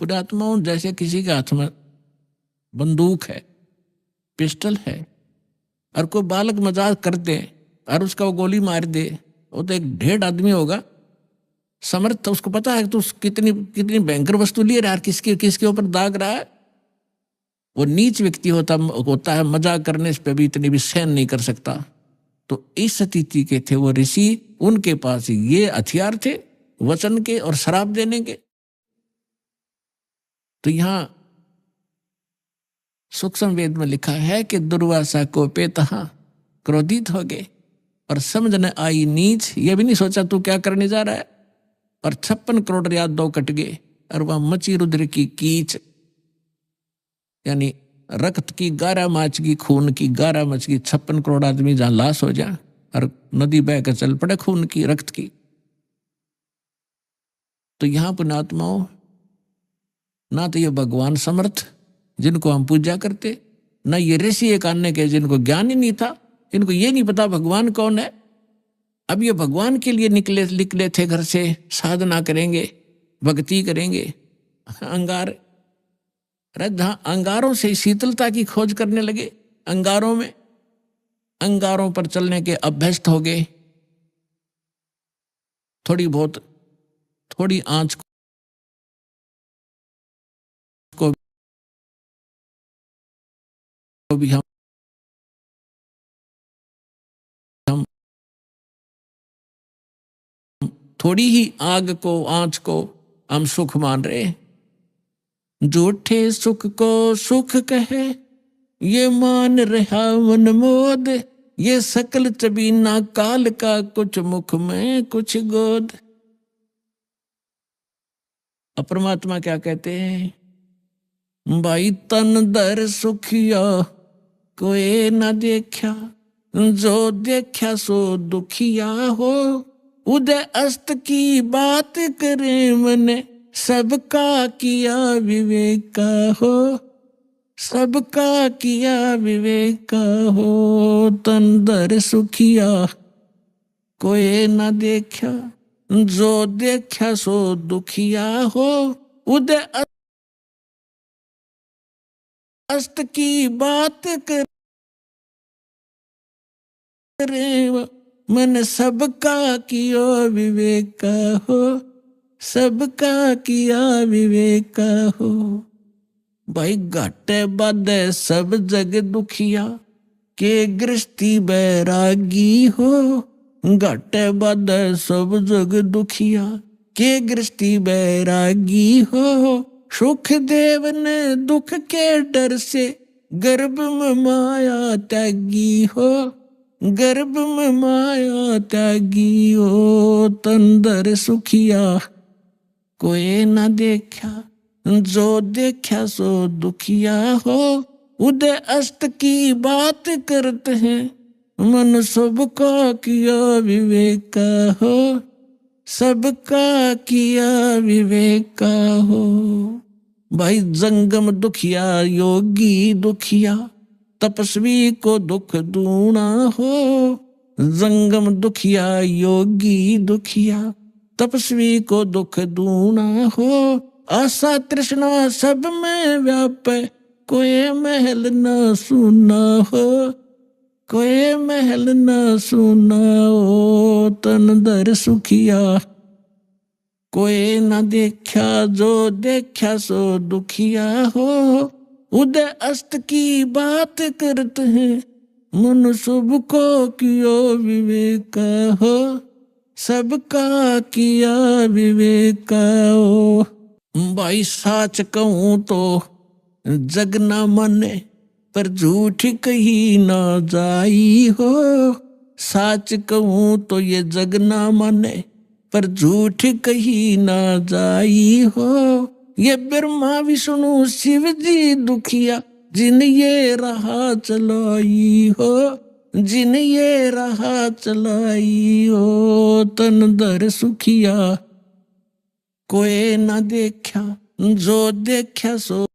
पुण्यात्माओं, जैसे किसी के हाथ में बंदूक है, पिस्टल है, और कोई बालक मजाक कर दे और उसका वो गोली मार दे, वो तो एक ढेर आदमी होगा समर्थ, तो उसको पता है कि तू कितनी कितनी भयंकर वस्तु लिए रहा है, किसके किसके ऊपर दाग रहा है। वो नीच व्यक्ति होता है, मजाक करने पे भी इतनी भी सहन नहीं कर सकता। तो इस स्थिति के थे वो ऋषि, उनके पास ये हथियार थे वचन के और श्राप देने के। तो यहां सूक्ष्म वेद में लिखा है कि दुर्वासा को पेतहा, क्रोधित हो गए और समझ न आई नीच, ये भी नहीं सोचा तू क्या करने जा रहा है, और 56 करोड़ याद दो कट गए, और वह मची रुद्र की कीच, यानी रक्त की 11 माच की, खून की 11 मच की, 56 करोड़ आदमी जहां लाश हो जाए और नदी बह कर चल पड़े खून की, रक्त की। तो यहां पुण्यात्माओं, ना तो ये भगवान समर्थ जिनको हम पूजा करते, ना ये ऋषि एक अन्य के जिनको ज्ञान ही नहीं था, इनको ये नहीं पता भगवान कौन है। अब ये भगवान के लिए निकले थे घर से, साधना करेंगे, भक्ति करेंगे, अंगार, जहां अंगारों से शीतलता की खोज करने लगे, अंगारों में, अंगारों पर चलने के अभ्यस्त हो गए, थोड़ी बहुत, थोड़ी आंच को भी हम थोड़ी ही आग को, आंच को हम सुख मान रहे। झूठे सुख को सुख कहे, ये मान रहा मन मोद, ये सकल चबीना काल का, कुछ मुख में कुछ गोद। परमात्मा क्या कहते हैं, भाई तन दर सुखिया कोई न देखा, जो देखा सो दुखिया हो, उदय अस्त की बात करे मन, सबका किया विवेक हो, सबका किया विवेक हो। तन दर सुखिया कोई न देखा, जो देखा सो दुखिया हो, उदय अस्त की बात करे मन, सबका किया विवेक हो, सबका किया विवेक हो। भाई घाटे बाधे सब जग दुखिया, के गृहस्थी बैरागी हो, घाटे बाधे सब जग दुखिया, के गृहस्थी बैरागी हो। सुख देव ने दुख के डर से, गर्भ में माया त्यागी हो, गर्भ में माया त्यागी हो। तंदर सुखिया कोई न देखा, जो देखा सो दुखिया हो, उदय अस्त की बात करते हैं, मन सबका किया विवेक हो, सबका किया विवेक हो। भाई जंगम दुखिया योगी दुखिया, तपस्वी को दुख दूना हो, जंगम दुखिया योगी दुखिया, तपस्वी को दुख दूना हो। आशा तृष्णा सब में व्यापे, कोई महल न सुना हो, कोई महल न सुना हो। तन दर सुखिया कोई न देखा, जो देखा सो दुखिया हो, उदय अस्त की बात करते हैं, मन सबको किया विवेक हो, सबका किया विवेक हो। भाई साच कहूं तो जग न माने, पर झूठ कही ना जाई हो, साच कहूं तो ये जग न माने, पर झूठ कही ना जाई हो। ये ब्रह्मा विष्णु शिव जी दुखिया, जिन ये राह चलाई हो, जिन ये राह चलाई हो। तन दर सुखिया कोई न देखा, जो देखा सो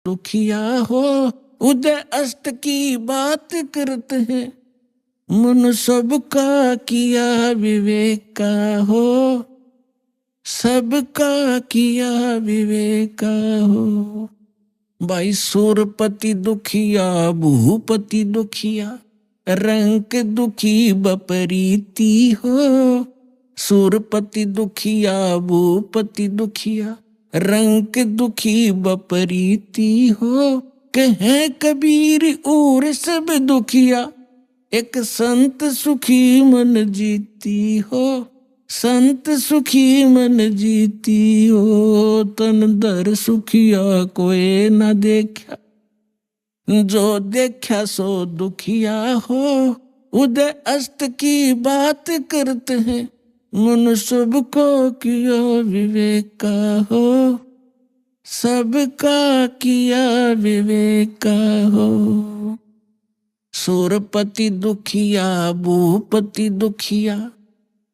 दुखिया हो, उदय अस्त की बात करते हैं, मन सबका किया विवेक का हो, सबका किया विवेक का हो। भाई सूरपति दुखिया भूपति दुखिया, रंक दुखी बपरीति हो। सूरपति दुखिया भूपति दुखिया, रंक दुखी बपरीति हो। कहे कबीर और सब दुखिया, एक संत सुखी मन जीती हो। संत सुखी मन जीती हो, तन दर सुखिया कोई न देखा, जो देखा सो दुखिया हो। उदय अस्त की बात करते हैं, मन सबको किया विवेक का हो, सबका किया विवेक का हो। सूरपति दुखिया भूपति दुखिया,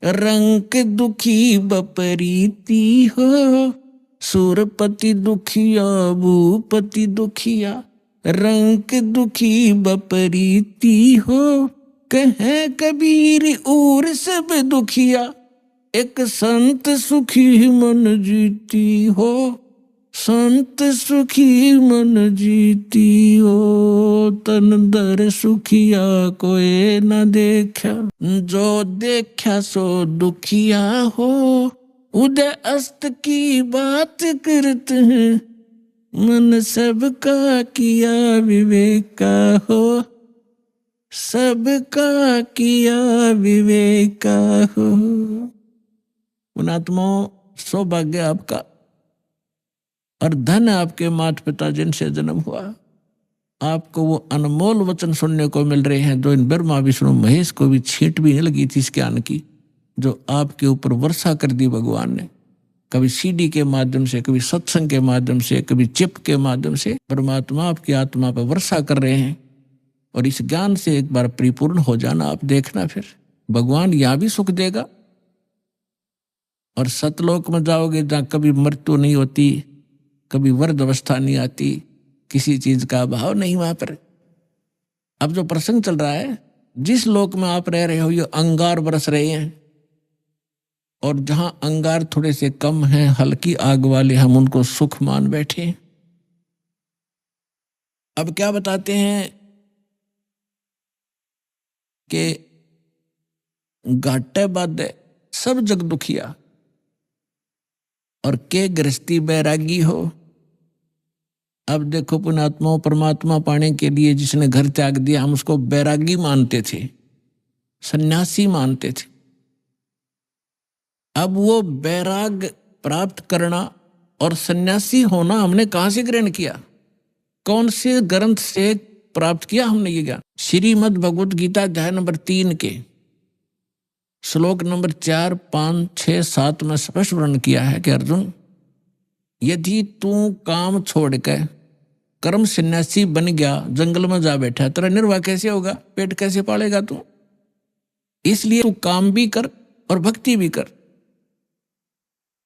रंक दुखी बपरीति हो। सूरपति दुखिया भूपति दुखिया, रंक दुखी बपरीति हो। कहे कबीर और सब दुखिया, एक संत सुखी मन जीती हो। संत सुखी मन जीती हो, तन दर सुखिया कोई न देखा, जो देखा सो दुखिया हो। उदय अस्त की बात करते हैं, मन सबका किया विवेक का हो, सबका किया विवेक का हो। पुणात्मा सौभाग्य आपका और धन आपके माता पिता जिनसे जन्म हुआ। आपको वो अनमोल वचन सुनने को मिल रहे हैं जो इन ब्रह्मा विष्णु महेश को भी छींट भी नहीं लगी थी इस ज्ञान की, जो आपके ऊपर वर्षा कर दी भगवान ने। कभी सीडी के माध्यम से, कभी सत्संग के माध्यम से, कभी चिप के माध्यम से परमात्मा आपकी आत्मा पर वर्षा कर रहे हैं। और इस ज्ञान से एक बार परिपूर्ण हो जाना, आप देखना फिर भगवान यहाँ भी सुख देगा और सतलोक में जाओगे जहाँ कभी मृत्यु नहीं होती, कभी वर्ध अवस्था नहीं आती, किसी चीज का अभाव नहीं वहां पर। अब जो प्रसंग चल रहा है, जिस लोक में आप रह रहे हो ये अंगार बरस रहे हैं, और जहां अंगार थोड़े से कम हैं, हल्की आग वाले, हम उनको सुख मान बैठे। अब क्या बताते हैं कि घाटे बादे सब जग दुखिया, और के गृहस्थी बैरागी हो। अब देखो पुण्यात्माओं, परमात्मा पाने के लिए जिसने घर त्याग दिया, हम उसको बैरागी मानते थे, सन्यासी मानते थे। अब वो बैराग प्राप्त करना और सन्यासी होना हमने कहां से ग्रहण किया, कौन से ग्रंथ से प्राप्त किया हमने ये ज्ञान? श्रीमद् भगवत गीता अध्याय नंबर 3 के श्लोक नंबर 4, 5, 6, 7 में स्पष्ट वर्णन किया है कि अर्जुन, यदि तू काम छोड़ के कर्म सन्यासी बन गया, जंगल में जा बैठा, तेरा निर्वाह कैसे होगा, पेट कैसे पालेगा तू? इसलिए तू काम भी कर और भक्ति भी कर।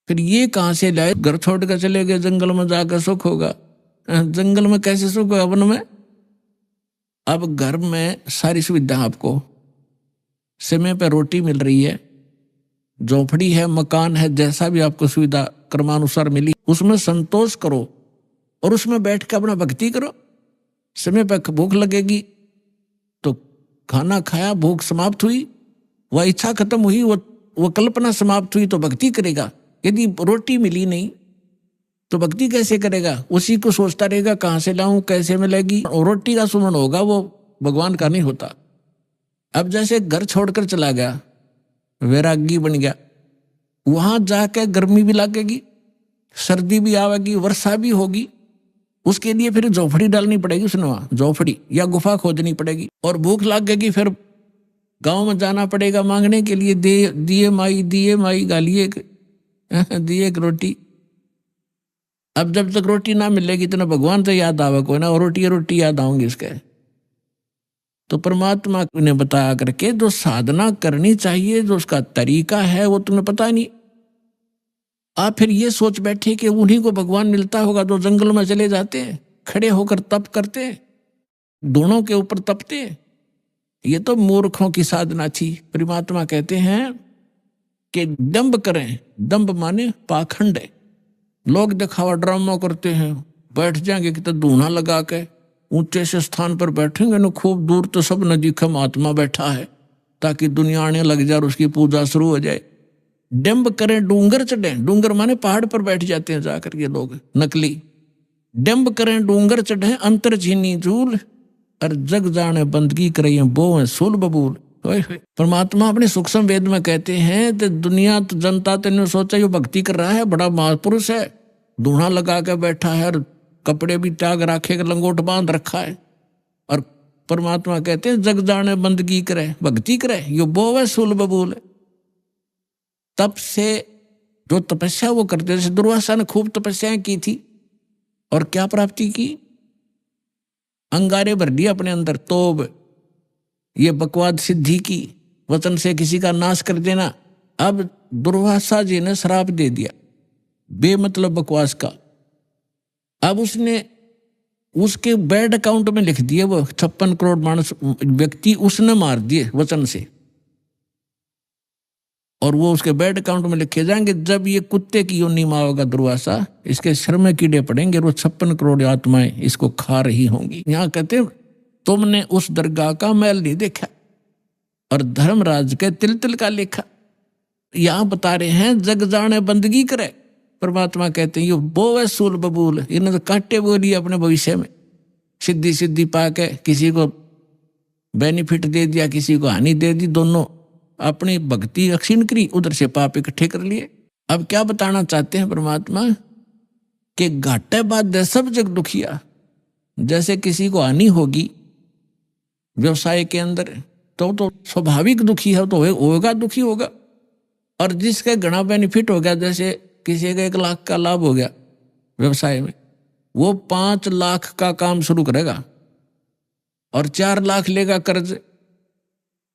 फिर ये कहां से लाए, घर छोड़ कर चले गए, जंगल में जाकर सुख होगा? जंगल में कैसे सुख होगा, वन में? अब घर में सारी सुविधा आपको, समय पर रोटी मिल रही है, झोपड़ी है, मकान है, जैसा भी आपको सुविधा कर्मानुसार मिली, उसमें संतोष करो और उसमें बैठ के अपना भक्ति करो। समय पर भूख लगेगी तो खाना खाया, भूख समाप्त हुई, वह इच्छा खत्म हुई, वो कल्पना समाप्त हुई तो भक्ति करेगा। यदि रोटी मिली नहीं तो भक्ति कैसे करेगा? उसी को सोचता रहेगा कहां से लाऊं, कैसे मिलेगी, और रोटी का सुमन होगा, वो भगवान का नहीं होता। अब जैसे घर छोड़कर चला गया, वैरागी बन गया, वहां जाकर गर्मी भी लगेगी, सर्दी भी आवेगी, वर्षा भी होगी, उसके लिए फिर झोपड़ी डालनी पड़ेगी, उसने वहां झोपड़ी या गुफा खोदनी पड़ेगी। और भूख लगेगी, फिर गांव में जाना पड़ेगा मांगने के लिए, दिए माई गालिए दिए एक रोटी। अब जब तक रोटी ना मिलेगी तो ना भगवान से याद आवे कोई ना, और रोटी याद आऊंगी इसके। तो परमात्मा ने बताया करके जो साधना करनी चाहिए, जो उसका तरीका है, वो तुम्हें पता नहीं। आप फिर ये सोच बैठे कि उन्हीं को भगवान मिलता होगा जो जंगल में चले जाते हैं, खड़े होकर तप करते हैं, दोनों के ऊपर तपते। ये तो मूर्खों की साधना थी। परमात्मा कहते हैं कि दंभ करें, दंभ माने पाखंड है। लोग दिखावा ड्रामा करते हैं, बैठ जाएंगे कि तो धूना लगा के ऊंचे से स्थान पर बैठेंगे न, खूब दूर तो सब न दिखे महात्मा बैठा है, ताकि दुनिया आने लग जाए और उसकी पूजा शुरू हो जाए। डंब करें, डूंगर चढ़े, डूंगर माने पहाड़ पर बैठ जाते हैं जाकर ये लोग नकली। डंब करें डूंगर चढ़े, अंतर झीनी झूल, और जग जाने बंदगी करें बो सुल बबूल। परमात्मा अपने सूक्ष्म वेद में कहते हैं तो दुनिया तो जनता तो सोचा ये भक्ति कर रहा है, बड़ा महापुरुष है, दूल्हा लगा के बैठा है और कपड़े भी त्याग रखे, लंगोट बांध रखा है। और परमात्मा कहते हैं जग जाने बंदगी करे, भक्ति करे, यो बोवे सुल बबूल। तब से जो तपस्या वो करते, जैसे दुर्वासा ने खूब तपस्याएं की थी और क्या प्राप्ति की, अंगारे भर दिए अपने अंदर, तोब ये बकवाद सिद्धि की, वचन से किसी का नाश कर देना। अब दुर्वासा जी ने श्राप दे दिया बेमतलब बकवास का। अब उसने उसके बैड अकाउंट में लिख दिए, वो 56 करोड़ मानस व्यक्ति उसने मार दिए वचन से, और वो उसके बैड अकाउंट में लिखे जाएंगे। जब ये कुत्ते की योनि में होगा दुर्वासा, इसके सिर में कीड़े पड़ेंगे, वो 56 करोड़ आत्माएं इसको खा रही होंगी। यहाँ कहते हैं तुमने उस दरगाह का मैल नहीं देखा और धर्मराज के तिल तिल का लेखा। यहां बता रहे हैं जग जाने बंदगी करे। परमात्मा कहते हैं ये बोवे सूल बबूल, इन्होंने तो काटे बोली अपने भविष्य में, सिद्धि सिद्धि पाके किसी को बेनिफिट दे दिया, किसी को हानि दे दी, दोनों अपनी भक्ति अक्षीण करी, उधर से पाप इकट्ठे कर लिए। अब क्या बताना चाहते हैं परमात्मा कि घाटे बाद सब जग दुखिया। जैसे किसी को हानि होगी व्यवसाय के अंदर तो स्वाभाविक दुखी है, तो होगा दुखी होगा। और जिसका घना बेनिफिट हो गया, जैसे किसी का 1 लाख का लाभ हो गया व्यवसाय में, वो 5 लाख का काम शुरू करेगा और 4 लाख लेगा कर्ज,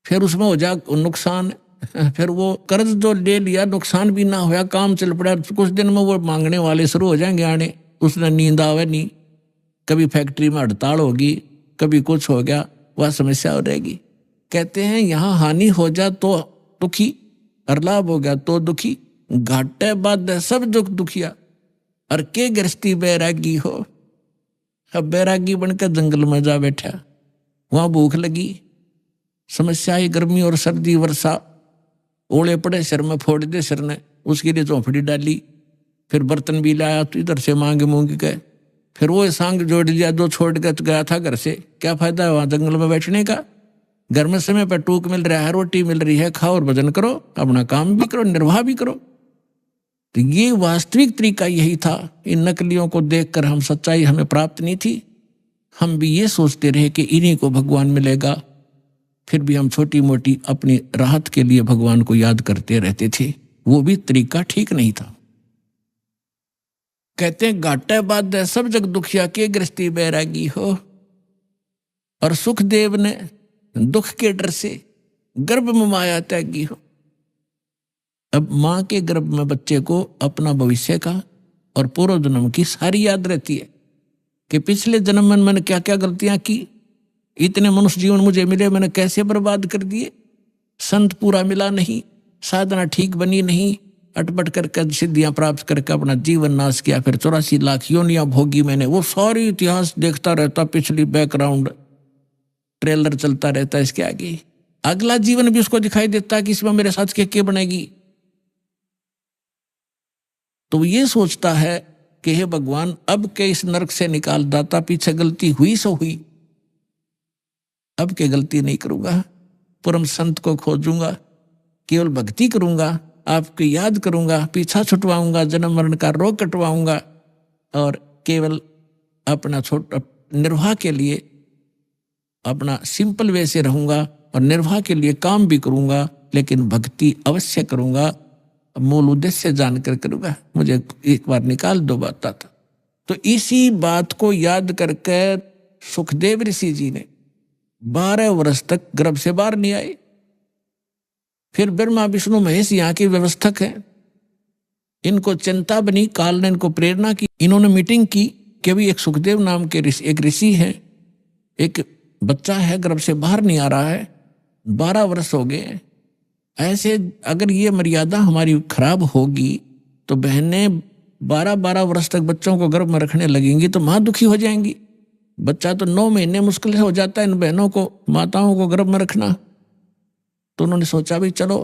फिर उसमें हो जा नुकसान। फिर वो कर्ज जो ले लिया नुकसान भी ना होया, काम चल पड़ा, कुछ दिन में वो मांगने वाले शुरू हो जाएंगे आने, उसने नींद आवे नहीं, कभी फैक्ट्री में हड़ताल होगी, कभी कुछ हो गया, वह समस्या हो रहेगी। कहते हैं यहाँ हानि हो जा तो दुखी और लाभ हो गया तो दुखी, घाटे बाद सब दुख दुखिया। और के गृहस्थी बैरागी हो, अब बैरागी बनकर जंगल में जा बैठा, वहां भूख लगी, समस्या आई, गर्मी और सर्दी वर्षा, ओले पड़े सिर में, फोड़ दे सिर ने, उसके लिए झोंपड़ी डाली, फिर बर्तन भी लाया तो इधर से मांग गए, फिर वो सांग जोड़ लिया जो छोड़ कर गया था घर से। क्या फायदा है वहां जंगल में बैठने का, घर में समय पर टूक मिल रहा है, रोटी मिल रही है, खाओ और भजन करो, अपना काम भी करो, निर्वाह भी करो। तो ये वास्तविक तरीका यही था। इन नकलियों को देखकर हम सच्चाई हमें प्राप्त नहीं थी, हम भी ये सोचते रहे कि इन्हीं को भगवान मिलेगा, फिर भी हम छोटी मोटी अपनी राहत के लिए भगवान को याद करते रहते थे। वो भी तरीका ठीक नहीं था। कहते हैं घाटे बाद सब जग दुखिया के गृहस्थी बैरागी हो। और सुखदेव ने दुख के डर से गर्भ में माया त्यागी हो। अब मां के गर्भ में बच्चे को अपना भविष्य का और पूर्व जन्म की सारी याद रहती है कि पिछले जन्म में मैंने क्या क्या गलतियां की, इतने मनुष्य जीवन मुझे मिले, मैंने कैसे बर्बाद कर दिए, संत पूरा मिला नहीं, साधना ठीक बनी नहीं, अटपट करके सिद्धियां प्राप्त करके अपना जीवन नाश किया, फिर 84 लाख योनियां भोगी मैंने। वो सारी इतिहास देखता रहता, पिछली बैकग्राउंड ट्रेलर चलता रहता, इसके आगे अगला जीवन भी उसको दिखाई देता कि इसमें मेरे साथ क्या बनेगी। तो ये सोचता है कि हे भगवान अब के इस नरक से निकाल दाता, पीछे गलती हुई सो हुई, अब के गलती नहीं करूंगा, परम संत को खोजूंगा, केवल भक्ति करूंगा, आपकी याद करूंगा, पीछा छुटवाऊंगा, जन्म मरण का रोग कटवाऊंगा और केवल अपना छोटा निर्वाह के लिए अपना सिंपल वे से रहूंगा और निर्वाह के लिए काम भी करूंगा, लेकिन भक्ति अवश्य करूंगा, मूल उद्देश्य जानकर करूंगा, मुझे एक बार निकाल दो बात था। तो इसी बात को याद करके सुखदेव ऋषि जी ने 12 वर्ष तक गर्भ से बाहर नहीं आए। फिर ब्रह्मा विष्णु महेश यहाँ के व्यवस्थक हैं, इनको चिंता बनी, काल ने इनको प्रेरणा की, इन्होंने मीटिंग की कि अभी एक सुखदेव नाम के एक ऋषि हैं, एक बच्चा है, गर्भ से बाहर नहीं आ रहा है, 12 वर्ष हो गए। ऐसे अगर ये मर्यादा हमारी खराब होगी तो बहनें 12-12 वर्ष तक बच्चों को गर्भ में रखने लगेंगी तो माँ दुखी हो जाएंगी। बच्चा तो 9 महीने मुश्किल से हो जाता है इन बहनों को, माताओं को गर्भ में रखना। तो उन्होंने सोचा भी चलो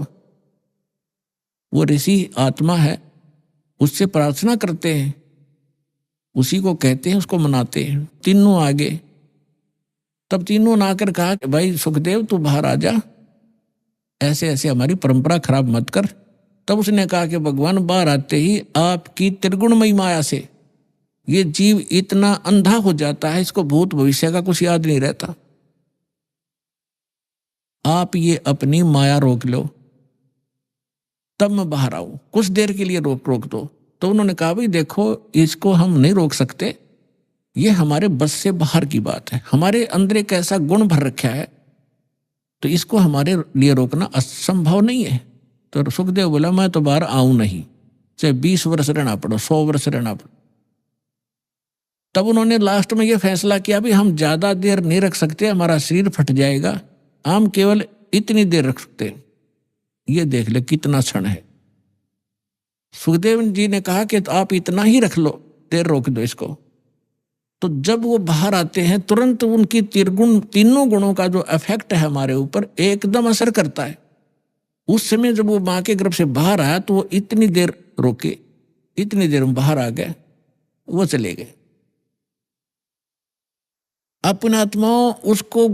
वो ऋषि आत्मा है, उससे प्रार्थना करते हैं, उसी को कहते हैं, उसको मनाते हैं। तीनों आगे, तब तीनों ने आकर कहा कि भाई सुखदेव तू बाहर आ जा, ऐसे ऐसे हमारी परंपरा खराब मत कर। तब उसने कहा कि भगवान बाहर आते ही आपकी त्रिगुणमयी माया से ये जीव इतना अंधा हो जाता है, इसको भूत भविष्य का कुछ याद नहीं रहता। आप ये अपनी माया रोक लो, तब मैं बाहर आऊं, कुछ देर के लिए रोक दो। तो उन्होंने कहा भाई देखो इसको हम नहीं रोक सकते, ये हमारे बस से बाहर की बात है, हमारे अंदर एक ऐसा गुण भर रखा है तो इसको हमारे लिए रोकना असंभव नहीं है। तो सुखदेव बोला मैं तो बाहर आऊं नहीं, चाहे 20 वर्ष रहना पड़ो, 100 वर्ष रहना पड़ो। तब उन्होंने लास्ट में ये फैसला किया भी हम ज्यादा देर नहीं रख सकते, हमारा शरीर फट जाएगा, हम केवल इतनी देर रख सकते हैं। ये देख ले कितना क्षण है। सुखदेव जी ने कहा कि आप इतना ही रख लो, देर रोक दो इसको। तो जब वो बाहर आते हैं तुरंत उनकी तीनों गुणों का जो इफेक्ट है हमारे ऊपर एकदम असर करता है। उस समय जब वो माँ के गर्भ से बाहर आया तो वो इतनी देर रोके, इतनी देर में बाहर आ गए, वो चले गए। अपने आत्माओं उसको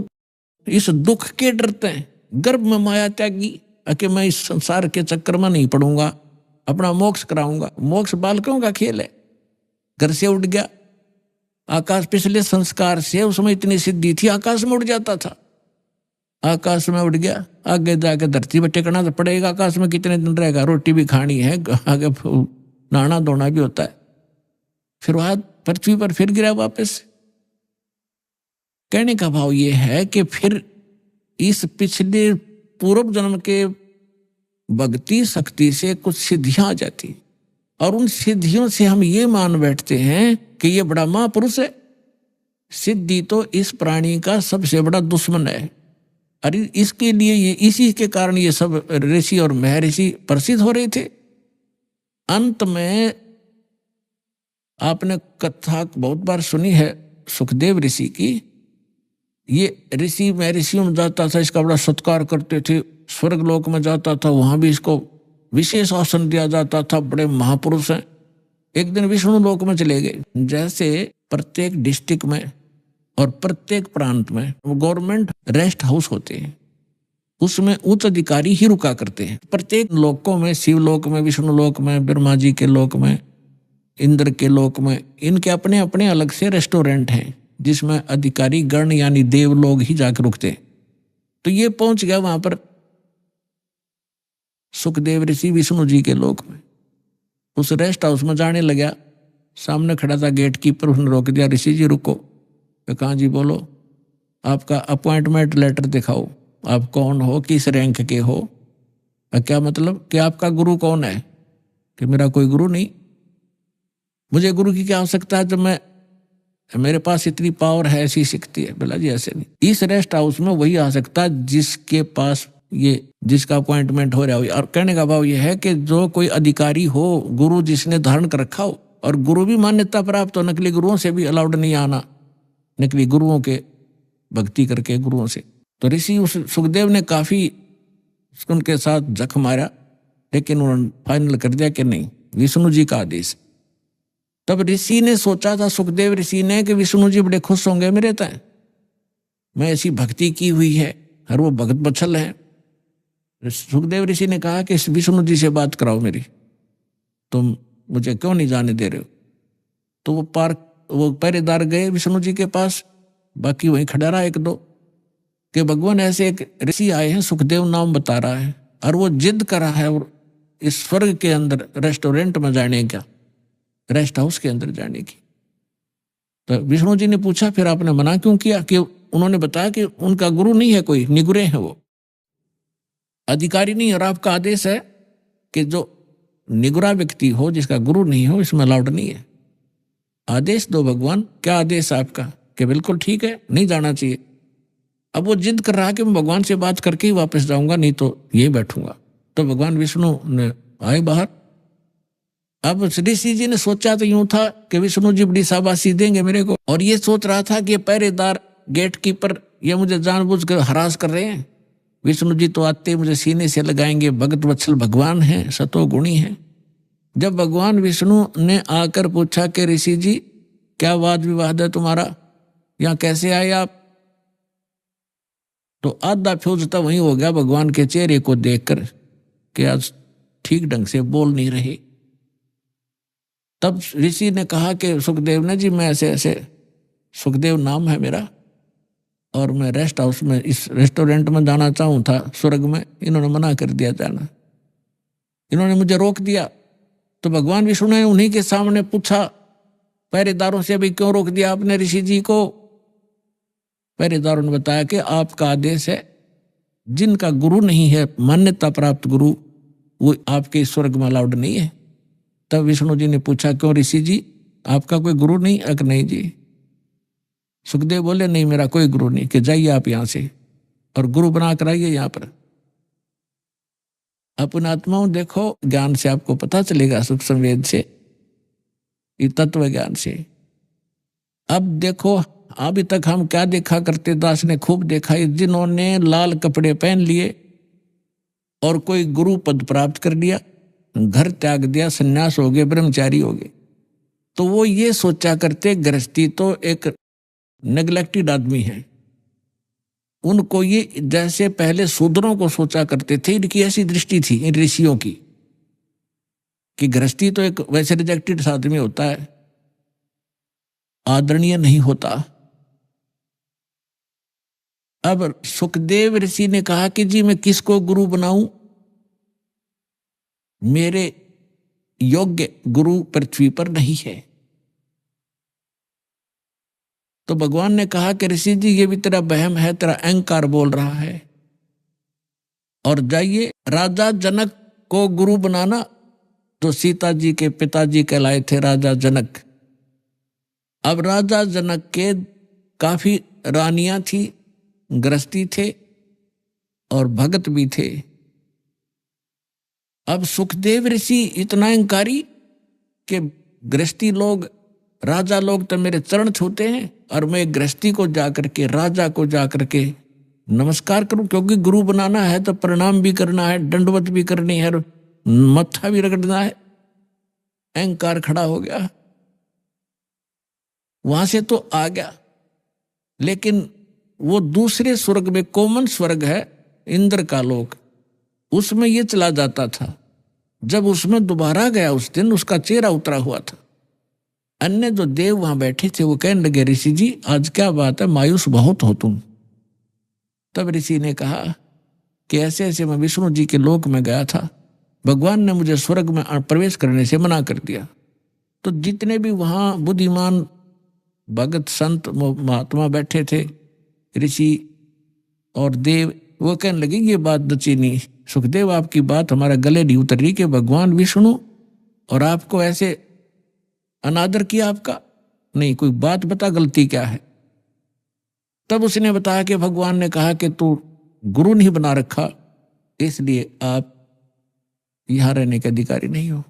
इस दुख के डरते हैं, गर्भ में माया त्यागी कि मैं इस संसार के चक्कर में नहीं पड़ूंगा, अपना मोक्ष कराऊंगा। मोक्ष बालकों का खेल है। घर से उठ गया आकाश, पिछले संस्कार से उसमें इतनी सिद्धि थी आकाश में उड़ जाता था, आकाश में उड़ गया, आगे जाके धरती पर टिकना तो पड़ेगा, आकाश में कितने दिन रहेगा, रोटी भी खानी है, आगे नहाना धोना भी होता है, फिर वहां पृथ्वी पर फिर गिरा वापस। कहने का भाव ये है कि फिर इस पिछले पूर्व जन्म के भक्ति शक्ति से कुछ सिद्धियां आ जाती और उन सिद्धियों से हम ये मान बैठते हैं कि ये बड़ा महापुरुष है। सिद्धि तो इस प्राणी का सबसे बड़ा दुश्मन है। अरे इसके लिए ये, इसी के कारण ये सब ऋषि और महर्षि प्रसिद्ध हो रहे थे। अंत में आपने कथा बहुत बार सुनी है सुखदेव ऋषि की। ये ऋषि महर्षियों में जाता था, इसका बड़ा सत्कार करते थे, स्वर्ग लोक में जाता था, वहां भी इसको विशेष आसन दिया जाता था, बड़े महापुरुष हैं। एक दिन विष्णु लोक में चले गए। जैसे प्रत्येक डिस्ट्रिक्ट में और प्रत्येक प्रांत में गवर्नमेंट रेस्ट हाउस होते हैं, उसमें उच्च अधिकारी ही रुका करते हैं। प्रत्येक लोकों में, शिव लोक में, विष्णु लोक में, ब्रह्मा जी के लोक में, इंद्र के लोक में, इनके अपने अपने अलग से रेस्टोरेंट हैं जिसमें अधिकारी गण यानी देव लोग ही जाकर रुकते। तो ये पहुंच गया वहां पर सुखदेव ऋषि विष्णु जी के लोक में। उस रेस्ट हाउस में जाने लगा, सामने खड़ा था गेट कीपर, उसने रोक दिया, ऋषि जी रुको। कहाँ जी बोलो, आपका अपॉइंटमेंट लेटर दिखाओ, आप कौन हो, किस रैंक के हो। क्या मतलब कि आपका गुरु कौन है? कि मेरा कोई गुरु नहीं, मुझे गुरु की क्या आवश्यकता है जब मेरे पास इतनी पावर है, ऐसी शक्ति है। बोला जी ऐसे नहीं, इस रेस्ट हाउस में वही आ सकता है जिसके पास ये, जिसका अपॉइंटमेंट हो रहा हो। और कहने का भाव यह है कि जो कोई अधिकारी हो, गुरु जिसने धारण कर रखा हो, और गुरु भी मान्यता प्राप्त हो, नकली गुरुओं से भी अलाउड नहीं आना, नकली गुरुओं के भक्ति करके गुरुओं से। तो ऋषि उस सुखदेव ने काफी उनके साथ जख मारा, लेकिन उन्होंने फाइनल कर दिया कि नहीं, विष्णु जी का आदेश। तब ऋषि ने सोचा था, सुखदेव ऋषि ने, कि विष्णु जी बड़े खुश होंगे मेरे तय, मैं ऐसी भक्ति की हुई है और वो भगत बछल है। सुखदेव ऋषि ने कहा कि विष्णु जी से बात कराओ मेरी, तुम मुझे क्यों नहीं जाने दे रहे हो। तो वो पहरेदार गए विष्णु जी के पास, बाकी वहीं खड़ा रहा एक दो, कि भगवान ऐसे एक ऋषि आए हैं, सुखदेव नाम बता रहा है, और वो जिद कर रहा है और इस स्वर्ग के अंदर रेस्टोरेंट में जाने का, रेस्ट हाउस के अंदर जाने की। तो विष्णु जी ने पूछा फिर आपने मना क्यों किया? कि उन्होंने बताया कि उनका गुरु नहीं है, कोई निगुरे हैं, वो अधिकारी नहीं, और आपका आदेश है कि जो निगुरा व्यक्ति हो, जिसका गुरु नहीं हो, इसमें अलाउड नहीं है। आदेश दो भगवान, क्या आदेश आपका? कि बिल्कुल ठीक है, नहीं जाना चाहिए। अब वो जिद कर रहा कि मैं भगवान से बात करके ही वापस जाऊंगा, नहीं तो यही बैठूंगा। तो भगवान विष्णु ने आए बाहर। अब ऋषि जी ने सोचा तो यूं था कि विष्णु जी बड़ी शाबाशी देंगे मेरे को, और ये सोच रहा था कि ये पहरेदार गेट कीपर ये मुझे जानबूझ कर हरास कर रहे हैं। विष्णु जी तो आते मुझे सीने से लगाएंगे, भगत वत्सल भगवान हैं, सतो गुणी हैं। जब भगवान विष्णु ने आकर पूछा कि ऋषि जी क्या वाद विवाद है तुम्हारा, यहाँ कैसे आए आप, तो आधा फ्यूज तो वही हो गया भगवान के चेहरे को देखकर कि आज ठीक ढंग से बोल नहीं रहे। तब ऋषि ने कहा कि सुखदेव ने जी, मैं ऐसे ऐसे, सुखदेव नाम है मेरा, और मैं रेस्ट हाउस में इस रेस्टोरेंट में जाना चाहूँ था स्वर्ग में, इन्होंने मना कर दिया जाना, इन्होंने मुझे रोक दिया। तो भगवान विष्णु ने उन्हीं के सामने पूछा पहरेदारों से, अभी क्यों रोक दिया आपने ऋषि जी को। पहरेदारों ने बताया कि आपका आदेश है, जिनका गुरु नहीं है, मान्यता प्राप्त गुरु, वो आपके स्वर्ग में अलाउड नहीं है। तब विष्णु जी ने पूछा क्यों ऋषि जी, आपका कोई गुरु नहीं? अक नहीं जी। सुखदेव बोले नहीं, मेरा कोई गुरु नहीं, कि जाइए आप यहां से और गुरु बना कर आइए यहाँ पर। अपने आत्माओं देखो, ज्ञान से आपको पता चलेगा, सुख संवेद से, तत्व ज्ञान से। अब देखो अभी तक हम क्या देखा करते, दास ने खूब देखा, जिन्होंने लाल कपड़े पहन लिए और कोई गुरु पद प्राप्त कर लिया, घर त्याग दिया, सन्यास हो गए, ब्रह्मचारी हो गए, तो वो ये सोचा करते गृहस्थी तो एक नेग्लेक्टेड आदमी है। उनको ये जैसे पहले शूद्रों को सोचा करते थे, इनकी ऐसी दृष्टि थी इन ऋषियों की कि गृहस्थी तो एक वैसे रिजेक्टेड आदमी होता है, आदरणीय नहीं होता। अब सुखदेव ऋषि ने कहा कि जी मैं किसको गुरु बनाऊं, मेरे योग्य गुरु पृथ्वी पर नहीं है। तो भगवान ने कहा कि ऋषि जी ये भी तेरा वहम है, तेरा अहंकार बोल रहा है, और जाइए राजा जनक को गुरु बनाना, जो सीता जी के पिताजी कहलाए थे राजा जनक। अब राजा जनक के काफी रानियां थी, गृहस्थी थे और भगत भी थे। अब सुखदेव ऋषि इतना अहंकारी कि गृहस्थी लोग, राजा लोग तो मेरे चरण छूते हैं, और मैं गृहस्थी को जाकर के, राजा को जाकर के नमस्कार करूं, क्योंकि गुरु बनाना है तो प्रणाम भी करना है, दंडवत भी करनी है, मत्था भी रगड़ना है। अहंकार खड़ा हो गया, वहां से तो आ गया, लेकिन वो दूसरे स्वर्ग में, कॉमन स्वर्ग है इंद्र का लोक, उसमें ये चला जाता था। जब उसमें दोबारा गया उस दिन उसका चेहरा उतरा हुआ था। अन्य जो देव वहां बैठे थे वो कहने लगे ऋषि जी आज क्या बात है, मायूस बहुत हो तुम। तब ऋषि ने कहा कि ऐसे ऐसे मैं विष्णु जी के लोक में गया था, भगवान ने मुझे स्वर्ग में प्रवेश करने से मना कर दिया। तो जितने भी वहां बुद्धिमान भगत संत महात्मा बैठे थे, ऋषि और देव, वो कहने लगे ये बात दची नहीं, सुखदेव आपकी बात हमारा गले नहीं उतर रही कि भगवान विष्णु और आपको ऐसे अनादर किया आपका, नहीं कोई बात बता गलती क्या है। तब उसने बताया कि भगवान ने कहा कि तू गुरु नहीं बना रखा, इसलिए आप यहां रहने के अधिकारी नहीं हो।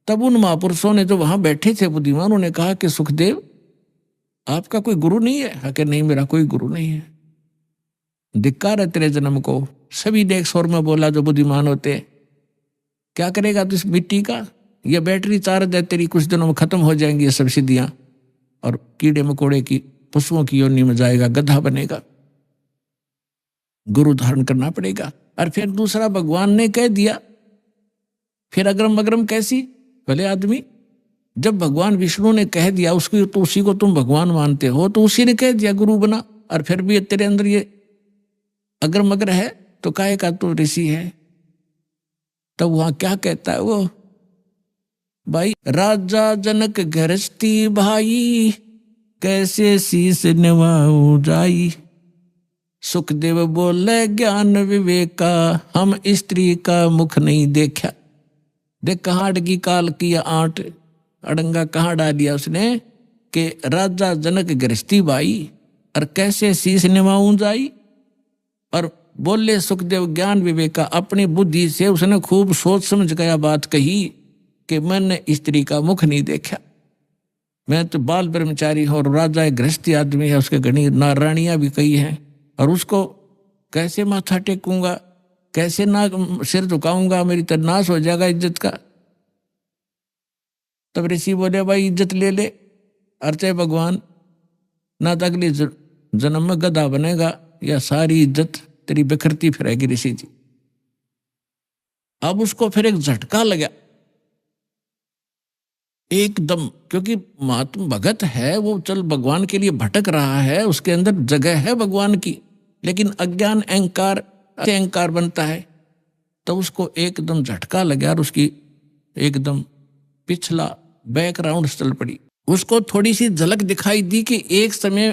तब उन महापुरुषों ने जो वहां बैठे थे बुद्धिमानों ने कहा कि सुखदेव आपका कोई गुरु नहीं है? कि नहीं मेरा कोई गुरु नहीं है। धिक्कार है तेरे जन्म को। सभी ने एक स्वर में बोला जो बुद्धिमान होते, क्या करेगा तू इस मिट्टी का, ये बैटरी चार्ज है तेरी, कुछ दिनों में खत्म हो जाएंगी ये सब सिद्धियां, और कीड़े मकोड़े की पशुओं की योनि में जाएगा, गधा बनेगा, गुरु धारण करना पड़ेगा। और फिर दूसरा भगवान ने कह दिया, फिर अग्रम अग्रम कैसी भले आदमी, जब भगवान विष्णु ने कह दिया उसको, तो उसी को तुम भगवान मानते हो, तो उसी ने कह दिया गुरु बना, और फिर भी तेरे अंदर ये अग्र मग्र है, तो काहे का तू ऋषि है। तब वहां क्या कहता है वो, भाई राजा जनक गृहस्थी भाई, कैसे शीस निभाऊं जाई। सुखदेव बोले ज्ञान विवेका, हम स्त्री का मुख नहीं देखा। देख कहाँ अड़गी काल की आंट, अड़ंगा कहाँ डाल दिया उसने, कि राजा जनक गृहस्थी भाई और कैसे शीस निभाऊं जाई। और बोले सुखदेव ज्ञान विवेका, अपनी बुद्धि से उसने खूब सोच समझ गया बात कही कि मैंने स्त्री का मुख नहीं देखा, मैं तो बाल ब्रह्मचारी हूँ और राजा एक गृहस्थी आदमी है, उसके घनी रानियां भी कई हैं, और उसको कैसे माथा टेकूंगा, कैसे ना सिर झुकाऊंगा, मेरी तो नाश हो जाएगा इज्जत का। तब ऋषि बोले भाई इज्जत ले ले, अर्चे भगवान, ना तो अगले जन्म में गधा बनेगा या सारी इज्जत तेरी बिखरती फिरेगी ऋषि जी। अब उसको फिर एक झटका लगा एकदम, क्योंकि महात्मा भगत है वो, चल भगवान के लिए भटक रहा है, उसके अंदर जगह है भगवान की, लेकिन अज्ञान अहंकार बनता है। तो उसको एकदम झटका लगा और उसकी एकदम पिछला बैकग्राउंड चल पड़ी। उसको थोड़ी सी झलक दिखाई दी कि एक समय